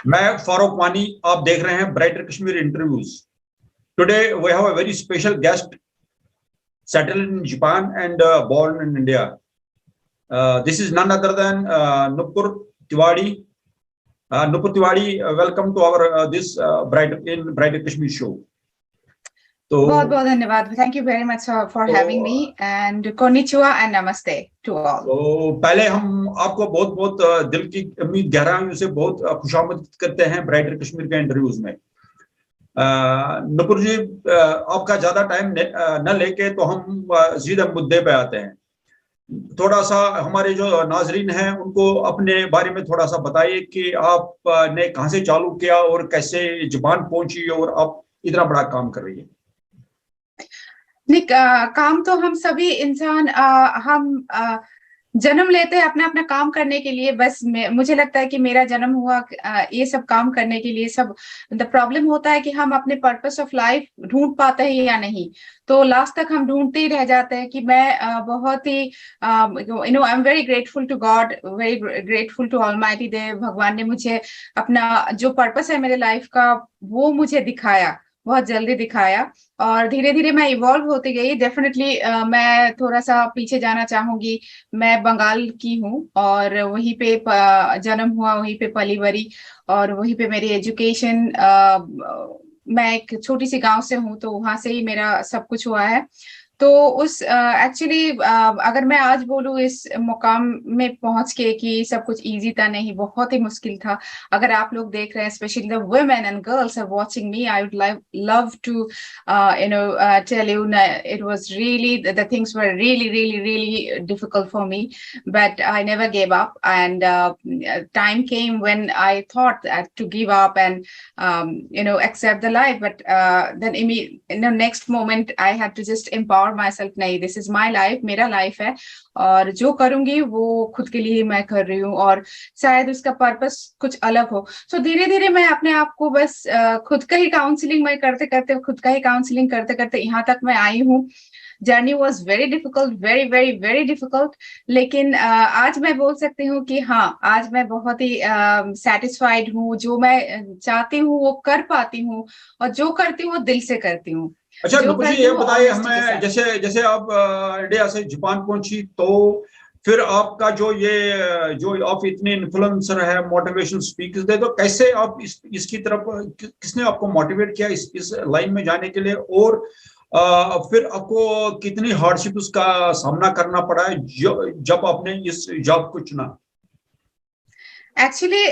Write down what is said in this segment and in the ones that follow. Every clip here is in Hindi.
मैं फारूक वानी, आप देख रहे हैं brighter Kashmir interviews. Today we have a very special guest settled in Japan and born in India. This is none other than Nupur Tiwari. Nupur Tiwari, welcome to our this Brighter Kashmir show. तो बहुत बहुत धन्यवाद। Thank you very much for having me and konnichiwa and नमस्ते टू ऑल। तो पहले हम आपको बहुत बहुत दिल की उम्मीद गहराइयों से बहुत खुशामद करते हैं ब्राइटर कश्मीर के इंटरव्यूज में। नुपुर जी, आपका ज्यादा टाइम न लेके तो हम सीधे मुद्दे पे आते हैं। थोड़ा सा हमारे जो नाजरीन हैं उनको अपने बारे में थोड़ा सा बताइए कि आपने कहाँ से चालू किया और कैसे जापान पहुंची और आप इतना बड़ा काम कर रही है। काम तो हम सभी इंसान हम जन्म लेते हैं अपना अपना काम करने के लिए। बस मुझे लगता है कि मेरा जन्म हुआ ये सब काम करने के लिए। सब द प्रॉब्लम होता है कि हम अपने पर्पस ऑफ लाइफ ढूंढ पाते हैं या नहीं, तो लास्ट तक हम ढूंढते ही रह जाते हैं। कि मैं बहुत ही I am very grateful to God, very grateful to almighty देव। भगवान ने मुझे अपना जो पर्पस है मेरे लाइफ का वो मुझे दिखाया, बहुत जल्दी दिखाया और धीरे धीरे मैं इवॉल्व होती गई। डेफिनेटली मैं थोड़ा सा पीछे जाना चाहूंगी। मैं बंगाल की हूँ और वहीं पे जन्म हुआ, वहीं पे पली बड़ी और वहीं पे मेरी एजुकेशन। मैं एक छोटी सी गांव से हूँ तो वहां से ही मेरा सब कुछ हुआ है। तो उस एक्चुअली अगर मैं आज बोलूँ इस मुकाम में पहुंच के कि सब कुछ इजी था, नहीं, बहुत ही मुश्किल था। अगर आप लोग देख रहे हैं, specially the women and girls are watching me, I would love to tell you it was really the things were really difficult for me, but I never gave up. And time came when I thought that to give up and accept the life, but then in the next moment I had to just empower myself. नहीं, this is my life, मेरा लाइफ है और जो करूंगी वो खुद के लिए मैं कर रही हूँ और शायद उसका पर्पस कुछ अलग हो। सो धीरे धीरे मैं अपने आप को बस खुद का ही काउंसलिंग मैं करते करते यहाँ तक मैं आई हूँ। Journey was very difficult, very difficult, लेकिन आज मैं बोल सकती हूँ कि हाँ, आज मैं बहुत ही सेटिस्फाइड हूँ। जो मैं चाहती हूँ वो कर पाती हूँ और जो करती हूँ वो दिल से करती हूँ। अच्छा नुपुर जी, ये बताइए हमें, जैसे आप इंडिया से जापान पहुंची तो फिर आपका जो आप इतने इन्फ्लुएंसर है, मोटिवेशनल स्पीकर्स दे, तो कैसे आप इसकी तरफ, किसने आपको मोटिवेट किया इस लाइन में जाने के लिए, और फिर आपको कितनी हार्डशिप उसका सामना करना पड़ा है जब आपने इस जॉब को चुना? एक्चुअली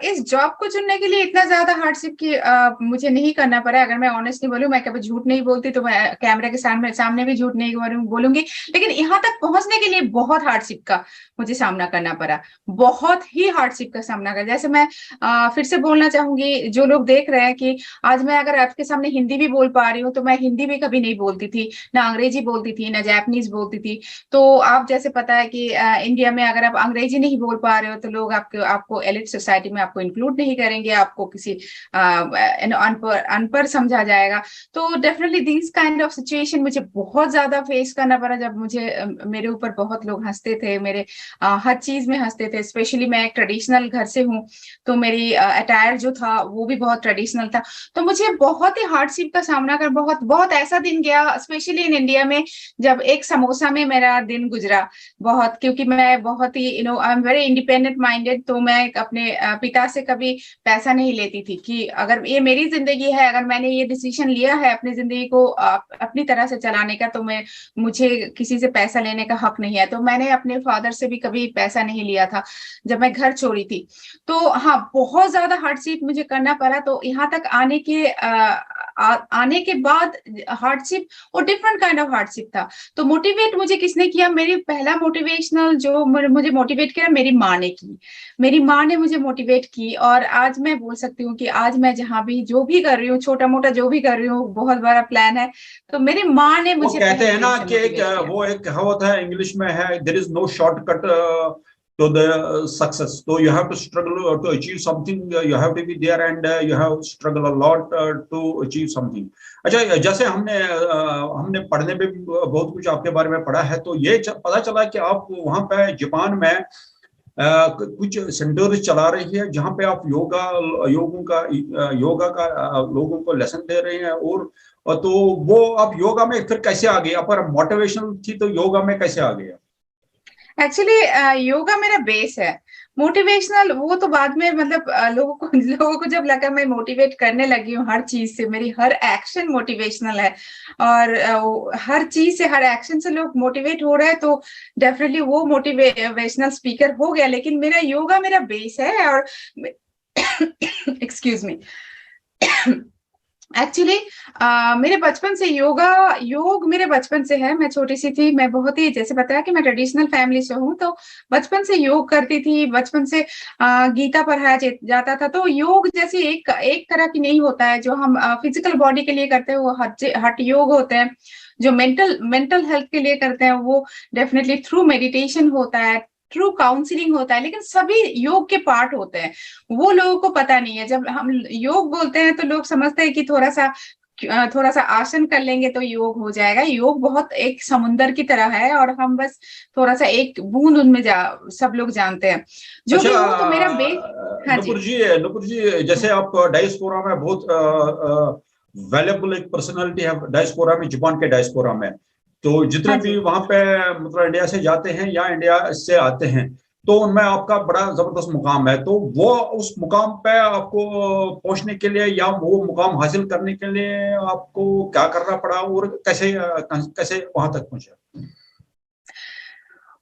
इस जॉब को चुनने के लिए इतना ज्यादा हार्डशिप की मुझे नहीं करना पड़ा। अगर मैं ऑनेस्टली बोलूं, मैं कभी झूठ नहीं बोलती, तो मैं कैमरे के सामने भी झूठ नहीं बोलूंगी। लेकिन यहाँ तक पहुंचने के लिए बहुत हार्डशिप का मुझे सामना करना पड़ा, बहुत ही हार्डशिप का सामना कर। जैसे मैं फिर से बोलना चाहूंगी, जो लोग देख रहे हैं, कि आज मैं अगर आपके सामने हिंदी भी बोल पा रही हूँ तो मैं हिंदी भी कभी नहीं बोलती थी, ना अंग्रेजी बोलती थी, ना जापानीज बोलती थी। तो आप जैसे पता है कि इंडिया में अगर आप अंग्रेजी नहीं बोल पा रहे हो तो लोग आपको एलिट सोसाइटी में आपको इंक्लूड नहीं करेंगे, आपको किसी अनपढ़ समझा जाएगा। तो definitely this kind of situation मुझे बहुत ज्यादा फेस करना पड़ा, जब मेरे ऊपर बहुत लोग हंसते थे, मेरे हर चीज में हंसते थे। स्पेशली मैं एक ट्रेडिशनल घर से हूँ तो मेरी अटायर जो था वो भी बहुत ट्रेडिशनल था। तो मुझे बहुत ही हार्डशिप का सामना कर, बहुत ऐसा दिन गया स्पेशली इन इंडिया में जब एक समोसा में मेरा दिन गुजरा बहुत। क्योंकि मैं बहुत ही I am very independent minded, तो मैं अपने पिता से कभी पैसा नहीं लेती थी कि अगर ये मेरी जिंदगी है, अगर मैंने ये डिसीजन लिया है अपनी जिंदगी को अपनी तरह से चलाने का, तो मुझे किसी से पैसा लेने का हक नहीं है। तो मैंने अपने फादर से भी कभी पैसा नहीं लिया था जब मैं घर छोड़ी थी। तो हाँ, बहुत ज्यादा हार्डशिप मुझे करना पड़ा। तो यहाँ तक आने के बाद हार्डशिप और डिफरेंट काइंड ऑफ हार्डशिप था। तो मोटिवेट मुझे किसने किया? मेरी पहला मोटिवेशनल जो मुझे मोटिवेट किया मेरी माँ ने की। मेरी माँ ने मुझे मोटिवेट की और आज मैं बोल सकती हूँ कि आज मैं जहाँ भी जो भी कर रही हूँ, छोटा मोटा जो भी कर रही हूँ, बहुत बड़ा प्लान है, तो मेरी माँ ने मुझे, कहते हैं ना कि वो एक कहावत है इंग्लिश में है, there is no shortcut to the success. So you have to struggle to achieve something. You have to be there and you have to struggle a lot to achieve something. अच्छा, जैसे हमने पढ़ने में बहुत कुछ आपके बारे में पढ़ा है, तो ये पता चला कि आप वहाँ पे जापान में कुछ सेंटर्स चला रही है जहां पे आप योगा का लोगों को लेसन दे रहे हैं। और तो वो आप योगा में फिर कैसे आ गए? अपर मोटिवेशन थी तो योगा में कैसे आ गए? एक्चुअली योगा मेरा बेस है। मोटिवेशनल वो तो बाद में, मतलब लोगों को जब लगा मैं मोटिवेट करने लगी हूँ हर चीज से, मेरी हर एक्शन मोटिवेशनल है, और हर चीज से, हर एक्शन से लोग मोटिवेट हो रहे हैं, तो डेफिनेटली वो मोटिवेशनल स्पीकर हो गया। लेकिन मेरा योगा मेरा बेस है। और एक्सक्यूज मी, एक्चुअली मेरे बचपन से योग मेरे बचपन से है। मैं छोटी सी थी, मैं बहुत ही, जैसे बताया कि मैं ट्रेडिशनल फैमिली से हूँ, तो बचपन से योग करती थी। बचपन से गीता पढ़ाया जाता था। तो योग जैसे एक तरह की नहीं होता है जो हम फिजिकल बॉडी के लिए करते हैं, वो हठ योग होते हैं। जो मेंटल हेल्थ के लिए करते हैं वो डेफिनेटली थ्रू मेडिटेशन होता है, ट्रू काउंसलिंग होता है। लेकिन सभी योग के पार्ट होते हैं, वो लोगों को पता नहीं है। जब हम योग बोलते हैं तो लोग समझते हैं कि थोड़ा सा आसन कर लेंगे तो योग हो जाएगा। योग बहुत एक समुंदर की तरह है, और हम बस थोड़ा सा एक बूंद उनमें सब लोग जानते हैं। जो अच्छा भी हो, तो मेरा बेस। हाँ जी। नुपुर जी, जैसे आप डायस्पोरा में बहुत वैल्यूबल एक पर्सनालिटी है डायस्पोरा में, जापान के डायस्पोरा में। तो जितने हाँ भी जी। वहां पे मतलब इंडिया से जाते हैं या इंडिया से आते हैं, तो उनमें आपका बड़ा जबरदस्त मुकाम है। तो वो उस मुकाम पे आपको पहुंचने के लिए या वो मुकाम हासिल करने के लिए आपको क्या करना पड़ा और कैसे कैसे वहां तक पहुंचे?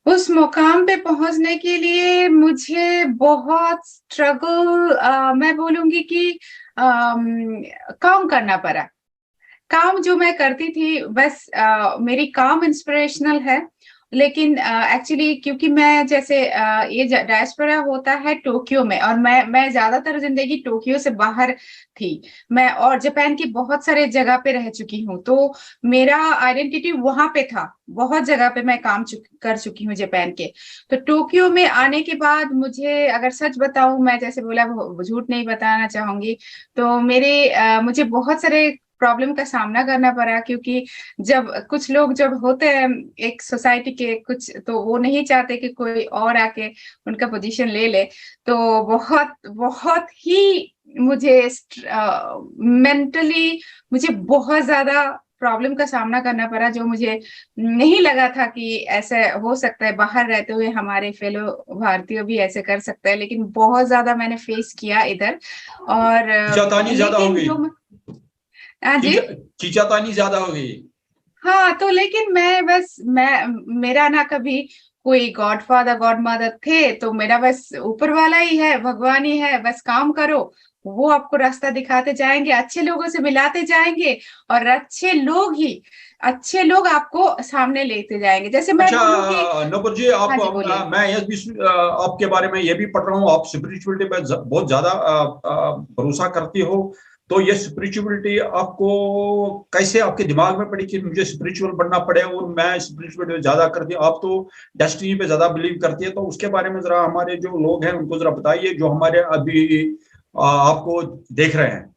उस मुकाम पे पहुंचने के लिए मुझे बहुत स्ट्रगल, मैं बोलूंगी कि काम करना पड़ा। काम जो मैं करती थी, बस मेरी काम इंस्पिरेशनल है। लेकिन एक्चुअली क्योंकि मैं जैसे ये डायस्पोरा होता है टोक्यो में, और मैं ज्यादातर जिंदगी टोक्यो से बाहर थी। मैं और जापान की बहुत सारे जगह पे रह चुकी हूँ, तो मेरा आइडेंटिटी वहां पे था। बहुत जगह पे मैं काम कर चुकी हूँ जापान के। तो टोक्यो में आने के बाद मुझे, अगर सच बताऊं, मैं जैसे बोला, झूठ नहीं बताना चाहूंगी, तो मुझे बहुत सारे प्रॉब्लम का सामना करना पड़ा। क्योंकि जब कुछ लोग जब होते हैं एक सोसाइटी के कुछ, तो वो नहीं चाहते कि कोई और आके उनका पोजीशन ले ले। तो बहुत बहुत ही मुझे मेंटली मुझे बहुत ज्यादा प्रॉब्लम का सामना करना पड़ा, जो मुझे नहीं लगा था कि ऐसा हो सकता है। बाहर रहते हुए हमारे फेलो भारतीय भी ऐसे कर सकते हैं, लेकिन बहुत ज्यादा मैंने फेस किया इधर। और खींचातानी ज्यादा हो लेकिन गई? हाँ जी। खींचातानी ज्यादा हो गई? हाँ, तो लेकिन मैं मेरा ना कभी कोई गॉडफादर गॉड मदर थे, तो मेरा बस ऊपर वाला ही है, भगवान ही है। बस काम करो, वो आपको रास्ता दिखाते जाएंगे, अच्छे लोगों से मिलाते जाएंगे, और अच्छे लोग आपको सामने लेते जाएंगे। जैसे मैं अच्छा बोलूँ कि, नपुर जी, आप हाँ जी बोलिए। मैं ये भी आपके बारे में ये भी पढ़ रहा हूँ, आप स्पिरिचुअलिटी पे बहुत ज्यादा भरोसा करती हो। तो ये स्पिरिचुअलिटी आपको कैसे आपके दिमाग में पड़ी कि मुझे स्पिरिचुअल बनना पड़े और मैं स्पिरिचुअलिटी ज्यादा करती हूँ? आप तो डेस्टिनी पे ज्यादा बिलीव करती है, तो उसके बारे में जरा हमारे जो लोग हैं उनको जरा बताइए, जो हमारे अभी आपको देख रहे हैं।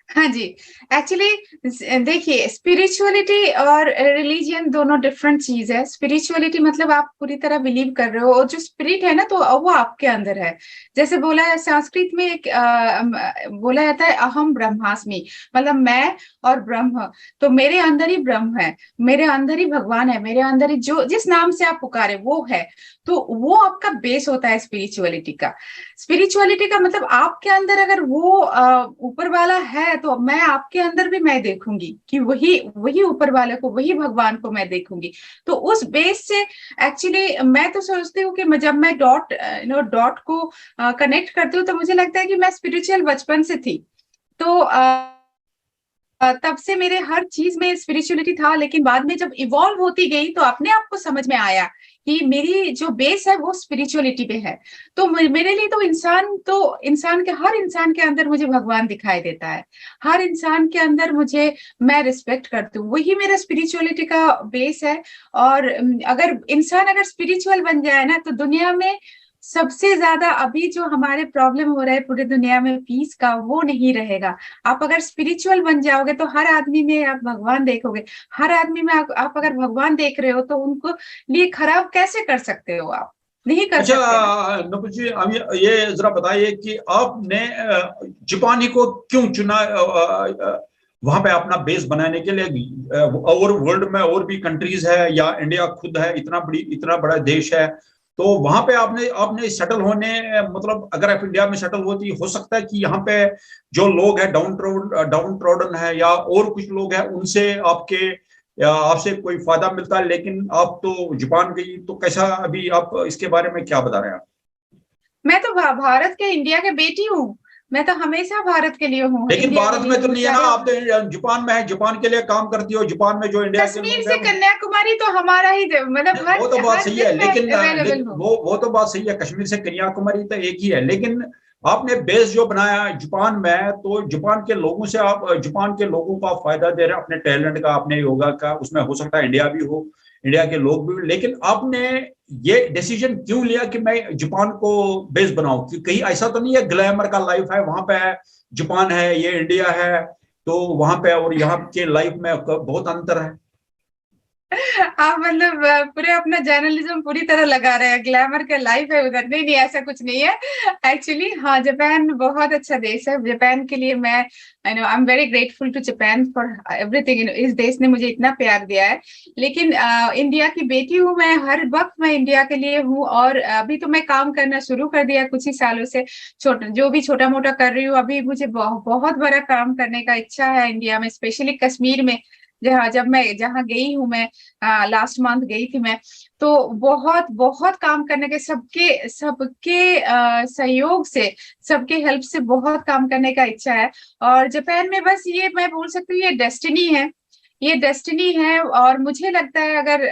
हाँ जी। एक्चुअली देखिए, स्पिरिचुअलिटी और रिलीजियन दोनों डिफरेंट चीज है। स्पिरिचुअलिटी मतलब आप पूरी तरह बिलीव कर रहे हो, और जो स्पिरिट है ना, तो वो आपके अंदर है। जैसे बोला है संस्कृत में, बोला जाता है अहम ब्रह्मास्मि, मतलब मैं और ब्रह्म। तो मेरे अंदर ही ब्रह्म है, मेरे अंदर ही भगवान है, मेरे अंदर ही जो जिस नाम से आप पुकारे वो है। तो वो आपका बेस होता है स्पिरिचुअलिटी का। स्पिरिचुअलिटी का मतलब आपके अंदर अगर वो ऊपर वाला है, तो मैं आपके अंदर भी मैं देखूंगी कि वही वही ऊपर वाले को, वही भगवान को मैं देखूंगी। तो उस बेस से एक्चुअली मैं तो सोचती हूँ कि जब मैं डॉट को कनेक्ट करती हूँ, तो मुझे लगता है कि मैं स्पिरिचुअल बचपन से थी। तो तब से मेरे हर चीज में स्पिरिचुअलिटी था। लेकिन बाद में जब इवॉल्व होती गई, तो अपने आप को समझ में आया कि मेरी जो बेस है वो स्पिरिचुअलिटी पे है। तो मेरे लिए तो इंसान के, हर इंसान के अंदर मुझे भगवान दिखाई देता है। हर इंसान के अंदर मैं रिस्पेक्ट करती हूँ, वही मेरा स्पिरिचुअलिटी का बेस है। और अगर इंसान स्पिरिचुअल बन जाए ना, तो दुनिया में सबसे ज्यादा अभी जो हमारे प्रॉब्लम हो रहा है पूरी दुनिया में पीस का, वो नहीं रहेगा। आप अगर स्पिरिचुअल बन जाओगे, तो हर आदमी में आप भगवान देखोगे। हर आदमी में आप अगर भगवान देख रहे हो, तो उनको लिए खराब कैसे कर सकते हो आप? नहीं कर अच्छा सकते ना। नुपुर जी, अब ये जरा बताइए कि आपने जापानी को क्यों चुना वहां पे अपना बेस बनाने के लिए? और वर्ल्ड में और भी कंट्रीज है या इंडिया खुद है, इतना बड़ा देश है, तो वहां पे आपने आपने सेटल होने, मतलब अगर आप इंडिया में सेटल होती, हो सकता है कि यहाँ पे जो लोग हैं डाउन ट्रोडन है या और कुछ लोग हैं, उनसे आपके या आपसे कोई फायदा मिलता है, लेकिन आप तो जापान गई, तो कैसा, अभी आप इसके बारे में क्या बता रहे हैं? मैं तो भारत के, इंडिया के बेटी हूँ। मैं तो हमेशा भारत के लिए हूँ, लेकिन इंडिया के भारत लिए में तो हूँ, नहीं है ना, चाहे आप तो जापान में है, जापान के लिए काम करती हो, जापान में जो इंडिया के कश्मीर लोग हैं से कन्याकुमारी तो हमारा ही, मतलब वो हर तो बात हर सही है, दिन मैं लेकिन अवेलेबल हूँ। वो तो बात सही है, कश्मीर से कन्याकुमारी तो एक ही है, लेकिन आपने बेस जो बनाया है जापान में, तो जापान के लोगों से आप, जापान के लोगों को आप फायदा दे रहे हैं अपने टैलेंट का, अपने योगा का, उसमें हो सकता है इंडिया भी हो, इंडिया के लोग भी, लेकिन आपने ये डिसीजन क्यों लिया कि मैं जापान को बेस बनाऊं? कि कहीं ऐसा तो नहीं है ग्लैमर का लाइफ है वहां पे है, जापान है, ये इंडिया है, तो वहां पे और यहाँ के लाइफ में बहुत अंतर है? आप मतलब पूरे अपना जर्नलिज्म पूरी तरह लगा रहे हैं, ग्लैमर का लाइफ है उधर। नहीं नहीं, ऐसा कुछ नहीं है एक्चुअली। हाँ, जापान बहुत अच्छा देश है। जापान के लिए मैं, I know, I am very grateful to Japan for everything. इस देश ने मुझे इतना प्यार दिया है। लेकिन इंडिया की बेटी हूँ मैं, हर वक्त मैं इंडिया के लिए हूँ। और अभी तो मैं काम करना शुरू कर दिया कुछ ही सालों से, जो भी छोटा मोटा कर रही हूँ। अभी मुझे बहुत बड़ा काम करने का इच्छा है इंडिया में, स्पेशली कश्मीर में, जहाँ गई हूँ मैं, लास्ट मंथ गई थी मैं। तो बहुत बहुत काम करने के, सबके सबके सहयोग से, सबके हेल्प से बहुत काम करने का इच्छा है। और जापान में बस ये मैं बोल सकती हूँ, ये डेस्टिनी है, ये डेस्टिनी है। और मुझे लगता है अगर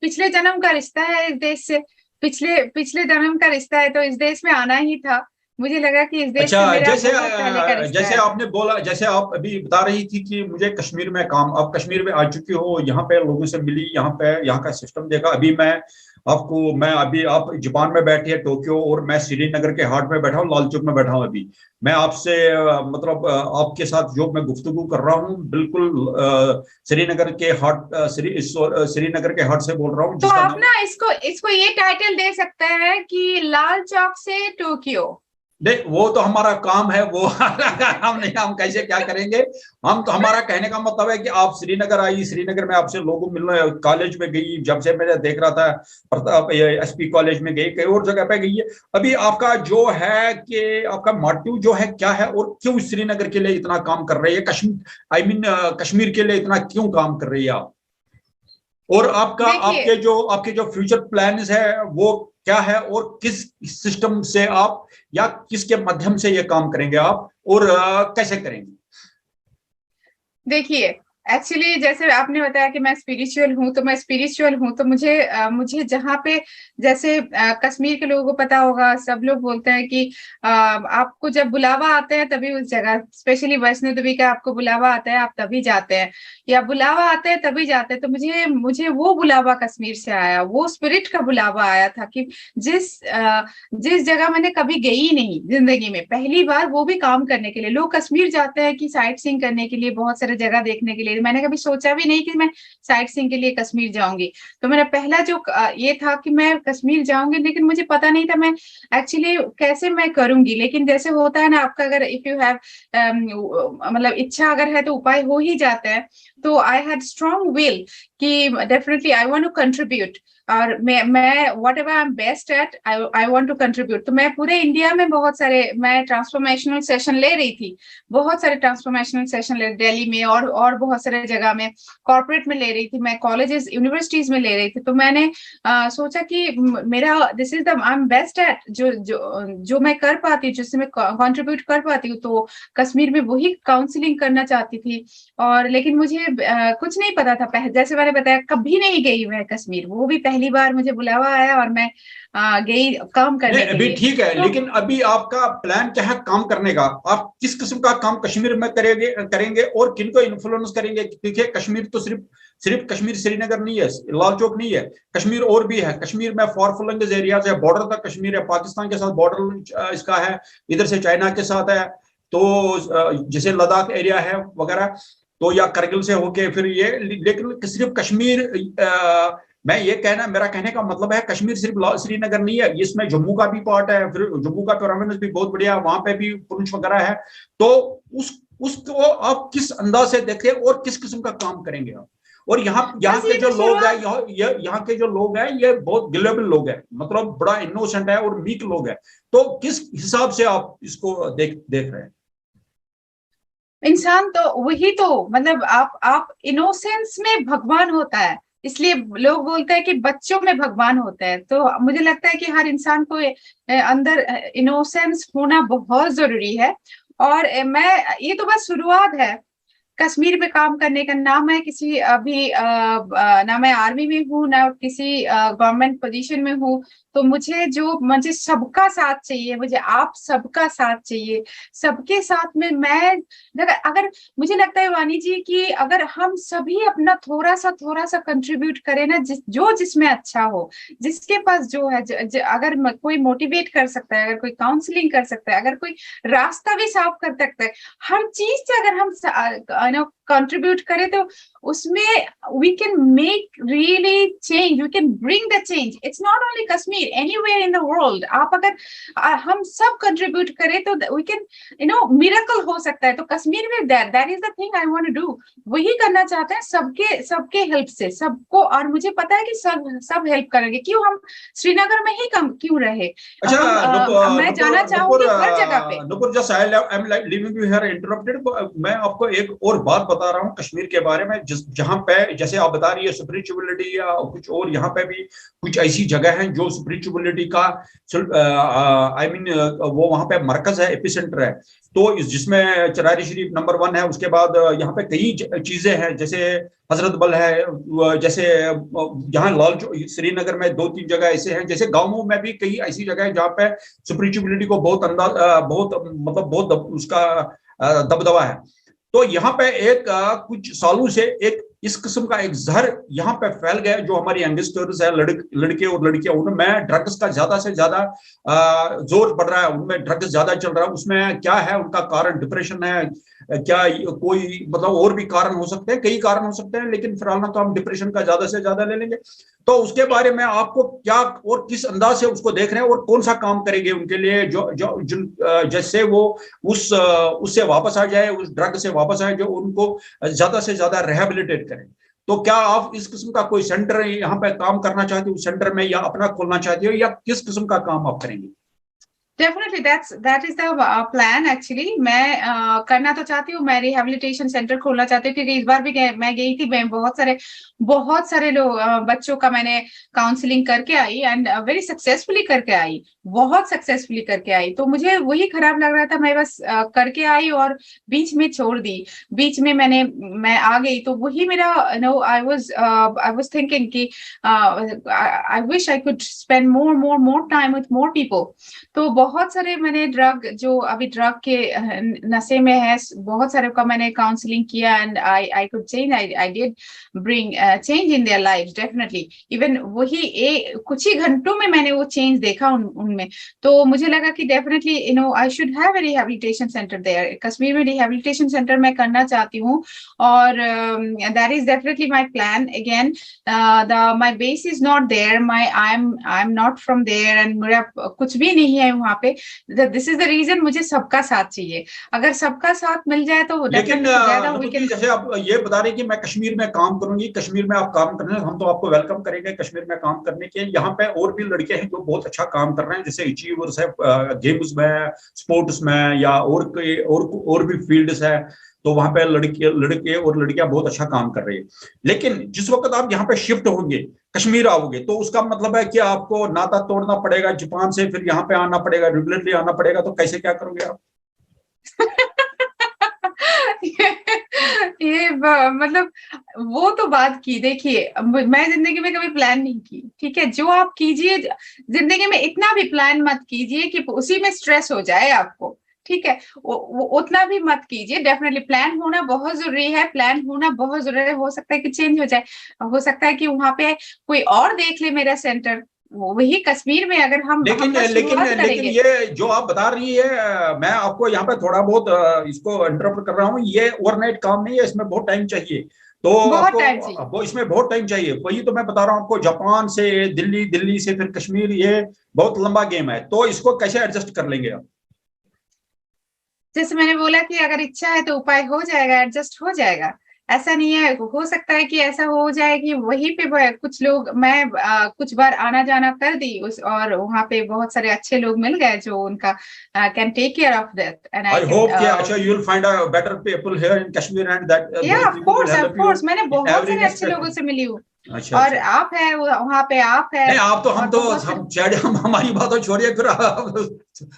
पिछले जन्म का रिश्ता है इस देश से, पिछले पिछले जन्म का रिश्ता है, तो इस देश में आना ही था। मुझे लगा कि इस देश अच्छा, से मेरा जैसे बहुत पहले का रिश्ता जैसे है। आपने बोला, जैसे आप अभी बता रही थी कि मुझे कश्मीर में काम, आप कश्मीर में आ चुकी हो, यहाँ पे लोगों से मिली, यहाँ पे यहाँ का सिस्टम देखा, अभी मैं अभी आप जापान में बैठी है टोक्यो, और मैं श्रीनगर के हार्ट में बैठा हूँ, लाल चौक में बैठा हूँ अभी। मैं आपसे मतलब आपके साथ जो मैं गुफ्तगू कर रहा हूँ, बिल्कुल श्रीनगर के श्रीनगर के हार्ट से बोल रहा हूँ, तो जिसका आप नाम, ना इसको इसको ये टाइटल दे सकते हैं कि लाल चौक से टोक्यो। नहीं वो तो हमारा काम है वो हम नहीं, हम कैसे क्या करेंगे? हम तो, हमारा कहने का मतलब है कि आप श्रीनगर आई, श्रीनगर में आपसे लोगों मिलने, कॉलेज में गई, जब से मैं देख रहा था प्रताप एसपी कॉलेज में गई, कई और जगह पे गई है। अभी आपका जो है कि आपका मोटिव जो है क्या है, और क्यों श्रीनगर के लिए इतना काम कर रही है, कश्मीर, आई मीन कश्मीर के लिए इतना क्यों काम कर रही है आप? और देखिए, आपके जो फ्यूचर प्लान्स है वो क्या है, और किस सिस्टम से आप या किसके माध्यम से ये काम करेंगे आप, और कैसे करेंगे? देखिए, एक्चुअली जैसे आपने बताया कि मैं स्पिरिचुअल हूँ, तो मैं स्पिरिचुअल हूँ, तो मुझे जहाँ पे, जैसे कश्मीर के लोगों को पता होगा, सब लोग बोलते हैं कि आपको जब बुलावा आता है तभी उस जगह, स्पेशली वैष्णो देवी का आपको बुलावा आता है, आप तभी जाते हैं, या बुलावा आता है तभी जाते हैं। तो मुझे मुझे वो बुलावा कश्मीर से आया, वो स्पिरिट का बुलावा आया था कि जिस जगह मैंने कभी गई नहीं जिंदगी में, पहली बार, वो भी काम करने के लिए। लोग कश्मीर जाते हैं कि साइट सीइंग करने के लिए, बहुत सारे जगह देखने के लिए। मैंने कभी सोचा भी नहीं कि मैं साइट सीइंग के लिए कश्मीर जाऊंगी। तो मेरा पहला जो ये था कि मैं कश्मीर जाऊंगी, लेकिन मुझे पता नहीं था मैं एक्चुअली कैसे मैं करूंगी। लेकिन जैसे होता है ना, आपका अगर इफ यू हैव, मतलब इच्छा अगर है तो उपाय हो ही जाता है। तो आई हैड स्ट्रॉन्ग विल कि definitely I want to contribute, और मैं whatever I am best at, I want to contribute. तो मैं पूरे इंडिया में बहुत सारे, मैं ट्रांसफॉर्मेशनल सेशन ले रही थी, बहुत सारे ट्रांसफॉर्मेशनल सेशन ले, दिल्ली में और बहुत सारे जगह में, कॉर्पोरेट में ले रही थी मैं, कॉलेजेस यूनिवर्सिटीज में ले रही थी। तो मैंने सोचा कि मेरा, this is the, I am best eight, जो मैं कर पाती हूँ, जिससे मैं कंट्रीब्यूट कर पाती हूँ। तो कश्मीर में वही काउंसलिंग करना चाहती थी। और लेकिन मुझे कुछ नहीं पता था, जैसे मैंने बताया, कभी नहीं गई मैं कश्मीर, वो भी पहली बार मुझे बुलावा आया और मैं गई काम नहीं करने के अभी लिए। ठीक है, तो लेकिन अभी आपका प्लान क्या है काम करने का? आप किस किस्म का काम कश्मीर में करेंगे और किनको इन्फ्लुएंस करेंगे? देखिए, कश्मीर तो सिर्फ सिर्फ कश्मीर श्रीनगर नहीं है, लाल चौक नहीं है, कश्मीर और भी है। कश्मीर में फॉर फ्लंग एरियाज है, बॉर्डर तक कश्मीर है, पाकिस्तान के साथ बॉर्डर इसका है, इधर से चाइना के साथ है, तो जैसे लद्दाख एरिया है वगैरह, तो या करगिल से होके फिर ये, लेकिन सिर्फ कश्मीर मैं ये कहना, मेरा कहने का मतलब है कश्मीर सिर्फ श्रीनगर नहीं है, इसमें जम्मू का भी पार्ट है, फिर जम्मू का प्रोविंस भी बहुत बढ़िया, वहां पे भी पुंछ वगैरह है। तो उसको आप किस अंदाज से देखें और किस किस्म का काम करेंगे आप। और यहाँ के जो लोग हैं, यहाँ के जो लोग हैं ये बहुत गिलेबल लोग हैं, मतलब बड़ा इनोसेंट है और वीक लोग हैं। तो किस हिसाब से आप इसको देख रहे हैं? इंसान तो वही तो, मतलब आप इनोसेंस में भगवान होता है, इसलिए लोग बोलते हैं कि बच्चों में भगवान होता है। तो मुझे लगता है कि हर इंसान को अंदर इनोसेंस होना बहुत जरूरी है। और मैं, ये तो बस शुरुआत है कश्मीर में काम करने का। ना मैं किसी अभी ना मैं आर्मी में हूँ, ना किसी गवर्नमेंट पोजीशन में हूँ। तो मुझे सबका साथ चाहिए, मुझे आप सबका साथ चाहिए। सबके साथ में मैं अगर मुझे लगता है वानी जी कि अगर हम सभी अपना थोड़ा सा कंट्रीब्यूट करें ना, जिसमें अच्छा हो, जिसके पास जो है, अगर कोई मोटिवेट कर सकता है, अगर कोई काउंसलिंग कर सकता है, अगर कोई रास्ता भी साफ कर सकता है, हर चीज से अगर हम कंट्रीब्यूट करें, तो उसमें we can make really change, we can bring the change. It's not only Kashmir, anywhere in the world. आप अगर हम सब कंट्रीब्यूट करें तो वी कैन मिरेकल हो सकता है। तो कश्मीर में that is the thing I want to do, वही करना चाहते हैं, सबके हेल्प से सबको। और मुझे पता है कि सब हेल्प करेंगे, क्यों हम श्रीनगर में ही कम क्यों रहे। अच्छा मैं जाना चाहूंगी हर जगह पे। Nupur, just I am leaving you here interrupted. मैं आपको एक और बात बता रहा हूँ कश्मीर के बारे में, जहां पे जैसे आप बता रही है स्पिरिचुअलिटी या कुछ और, यहाँ पे भी कुछ ऐसी जगह है जो स्पिरिचुअलिटी का आई मीन वो वहां पे मरकज है, एपिसेंटर है। तो जिसमें चरारी शरीफ नंबर 1 है, उसके बाद यहाँ पे कई चीजें हैं, जैसे हजरत बल है, जैसे यहाँ लाल श्रीनगर में 2-3 जगह ऐसे हैं, जैसे गांवों में भी कई ऐसी जगह है जहाँ पे स्पिरिचुअलिटी को बहुत उसका दबदबा है। तो यहाँ पे कुछ सालों से इस किस्म का एक जहर यहाँ पे फैल गया, जो हमारी यंगस्टर्स है, लड़के और लड़कियां, उनमें ड्रग्स का ज्यादा से ज्यादा जोर पड़ रहा है, उनमें ड्रग्स ज्यादा चल रहा है। उसमें क्या है उनका कारण? डिप्रेशन है क्या? कोई मतलब और भी कारण हो सकते हैं, कई कारण हो सकते हैं, लेकिन फिलहाल ना तो हम डिप्रेशन का ज्यादा से ज्यादा ले लेंगे। तो उसके बारे में आपको क्या और किस अंदाज से उसको देख रहे हैं, और कौन सा काम करेंगे उनके लिए जैसे वो उससे वापस आ जाए, उस ड्रग से वापस आए, जो उनको ज्यादा से ज्यादा रिहेबिलिटेट करें। तो क्या आप इस किस्म का कोई सेंटर यहाँ पे काम करना चाहते हो, उस सेंटर में, या अपना खोलना चाहते हो, या किस किस्म का काम आप करेंगे? Definitely that is the plan actually. मैं करना तो चाहती हूँ, मैं रिहेबिलिटेशन सेंटर खोलना चाहती हूँ, क्योंकि इस बार भी मैं गई थी, मैं बहुत सारे लोग बच्चों का मैंने काउंसलिंग करके आई, एंड वेरी सक्सेसफुली करके आई, बहुत सक्सेसफुली करके आई। तो मुझे वही खराब लग रहा था, मैं बस करके आई और बीच में छोड़ दी, बीच में मैं आ गई। तो वही मेरा आई वाज थिंकिंग कि I wish I could spend more time with more people. तो बहुत सारे मैंने जो अभी ड्रग के नशे में है, बहुत सारे का मैंने काउंसलिंग किया, and I could change, I did bring change in their lives definitely. Even वही कुछ ही घंटों में मैंने वो चेंज देखा उनमें। तो मुझे लगा कि definitely I should have a rehabilitation centre there. Kashmir में रिहेबिलिटेशन सेंटर मैं करना चाहती हूँ, और that is definitely my plan. Again my base is not there, I am not from there, and मेरा कुछ भी नहीं है वहां पे। दिस इज द रीजन, मुझे सबका साथ चाहिए। अगर सबका साथ मिल जाए तो लेकिन जैसे आप ये बता रहे कि मैं कश्मीर में काम करूंगी, कश्मीर में आप काम करने, हम तो आपको वेलकम करेंगे कश्मीर में काम करने के। यहाँ पे और भी लड़के हैं जो बहुत अच्छा काम कर रहे हैं, जैसे अचीवर्स है गेम्स में, स्पोर्ट्स में, या और भी फील्ड्स है। तो वहां पे लड़के और लड़कियां बहुत अच्छा काम कर रही है। लेकिन जिस वक्त आप यहाँ पे शिफ्ट होंगे, कश्मीर आओगे, तो उसका मतलब है कि आपको नाता तोड़ना पड़ेगा जापान से, फिर यहाँ पे आना पड़ेगा, रेगुलरली आना पड़ेगा। तो कैसे क्या करोगे आप? ये मतलब वो तो बात की, देखिए मैं जिंदगी में कभी प्लान नहीं की, ठीक है। जो आप कीजिए जिंदगी में, इतना भी प्लान मत कीजिए कि उसी में स्ट्रेस हो जाए आपको, ठीक है। उतना भी मत कीजिए। डेफिनेटली प्लान होना बहुत जरूरी है, प्लान होना बहुत जरूरी है। हो सकता है कि चेंज हो जाए, हो सकता है कि वहां पे कोई और देख ले मेरा सेंटर, वही कश्मीर में अगर हम लेकिन ये जो आप बता रही है, मैं आपको यहाँ पे थोड़ा बहुत इसको इंटरप्ट कर रहा हूँ, ये ओवरनाइट काम नहीं है, इसमें बहुत टाइम चाहिए। तो बहुत टाइम चाहिए, आपको इसमें बहुत टाइम चाहिए। वही तो मैं बता रहा हूँ आपको, जापान से दिल्ली, दिल्ली से फिर कश्मीर, ये बहुत लंबा गेम है। तो इसको कैसे एडजस्ट कर लेंगे आप? जैसे मैंने बोला कि अगर इच्छा है तो उपाय हो जाएगा, एडजस्ट हो जाएगा। ऐसा नहीं है, हो सकता है कि ऐसा हो जाए कि वहीं पे कुछ लोग, मैं कुछ बार आना जाना कर दी उस, और वहां पे बहुत सारे अच्छे लोग मिल गए जो उनका can take care of that, and I I can hope कि अच्छा you will find a better people here in Kashmir and that या those of people will course, of help you course, मैंने in बहुत every सारे अच्छे respect. लोगों से मिली हूँ। अच्छा और अच्छा। आप है वहां पे, आप है, नहीं आप तो, और हम तो बहुत सारे हम चैट, हम हमारी बात तो छोड़िए फिर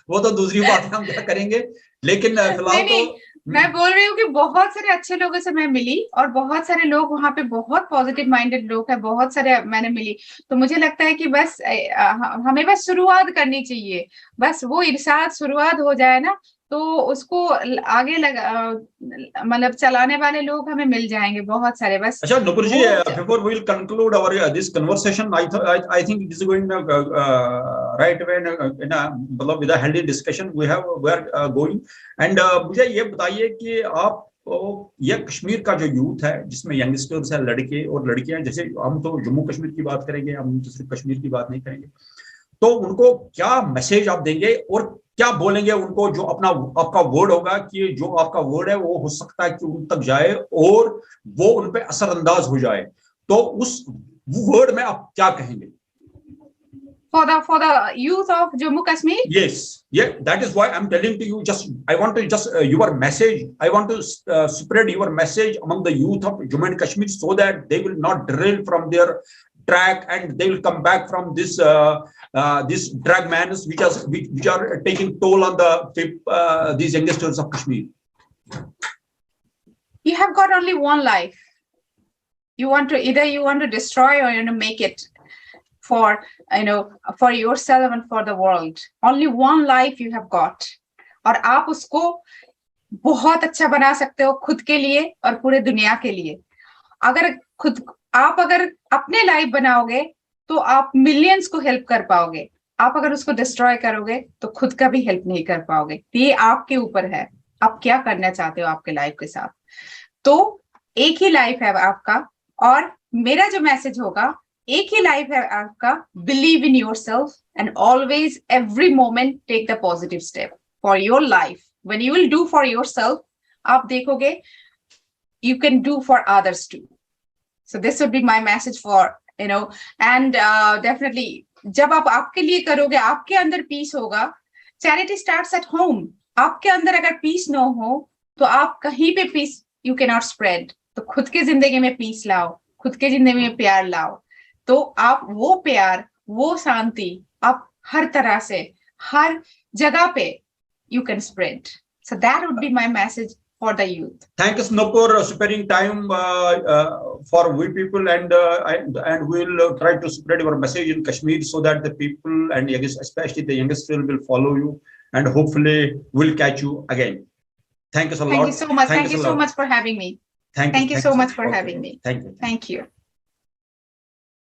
वो तो दूसरी बात है, हम क्या करेंगे। लेकिन फिलहाल नहीं तो नहीं, मैं बोल रही हूँ कि बहुत सारे अच्छे लोगों से मैं मिली, और बहुत सारे लोग वहां पे, बहुत पॉजिटिव माइंडेड लोग हैं, बहुत सारे मैंने मिली। तो मुझे लगता है कि बस हमें बस शुरुआत करनी चाहिए। बस वो इरशाद शुरुआत हो जाए ना, तो उसको आगे मतलब चलाने वाले लोग हमें मिल जाएंगे बहुत सारे। बस अच्छा नुपुर जी, वो before we will conclude our this conversation, I think it is going right way in a मतलब with a healthy discussion we are going, and मुझे ये बताइए कि आप ये कश्मीर का जो यूथ है जिसमें यंगस्टर्स है, लड़के और लड़कियां, जैसे हम तो जम्मू कश्मीर की बात करेंगे, हम तो सिर्फ कश्मीर की बात नहीं करेंगे, तो उनको क्या मैसेज आप देंगे और क्या बोलेंगे उनको, जो अपना आपका वर्ड होगा कि जो आपका वर्ड है वो हो सकता है कि उन तक जाए और वो उन पे असरअंदाज हो जाए, तो उस वर्ड में आप क्या कहेंगे? for the youth of Jammu Kashmir. Yes, yeah, that is why I'm telling to you, just I want to just your message, I want to spread your message among the youth of Jammu and Kashmir so that they will not derail from their track and they will come back from this this drug madness which are taking toll on the these youngsters of Kashmir. You have got only one life. You want to, either you want to destroy or you want to make it for, for yourself and for the world. Only one life you have got, और आप उसको बहुत अच्छा बना सकते हो खुद के लिए और पूरे दुनिया के लिए। अगर अपने लाइफ बनाओगे तो आप मिलियंस को हेल्प कर पाओगे। आप अगर उसको डिस्ट्रॉय करोगे तो खुद का भी हेल्प नहीं कर पाओगे। ये आपके ऊपर है, आप क्या करना चाहते हो आपके लाइफ के साथ। तो एक ही लाइफ है आपका, और मेरा जो मैसेज होगा, एक ही लाइफ है आपका, believe in yourself and always every moment take the positive step for your life. When you will do for yourself, आप देखोगे you can do for others too. So this would be my message for, and definitely जब आप आपके लिए करोगे, आपके अंदर पीस होगा। Charity starts at home. आपके अंदर अगर पीस ना हो तो आप कहीं पे peace you can not spread. तो खुद के जिंदगी में पीस लाओ, खुद के जिंदगी में प्यार लाओ, तो आप वो प्यार, वो शांति आप हर तरह से, हर जगह पे you can spread. So that would be my message for the youth. Thank you, Snupur, sparing time for we people, and we'll try to spread your message in Kashmir so that the people, and especially the youngest will follow you, and hopefully we'll catch you again. Thank you so much. Thank you so much. Thank you so much for having me. Thank you so much for having me. Thank you. Thank you.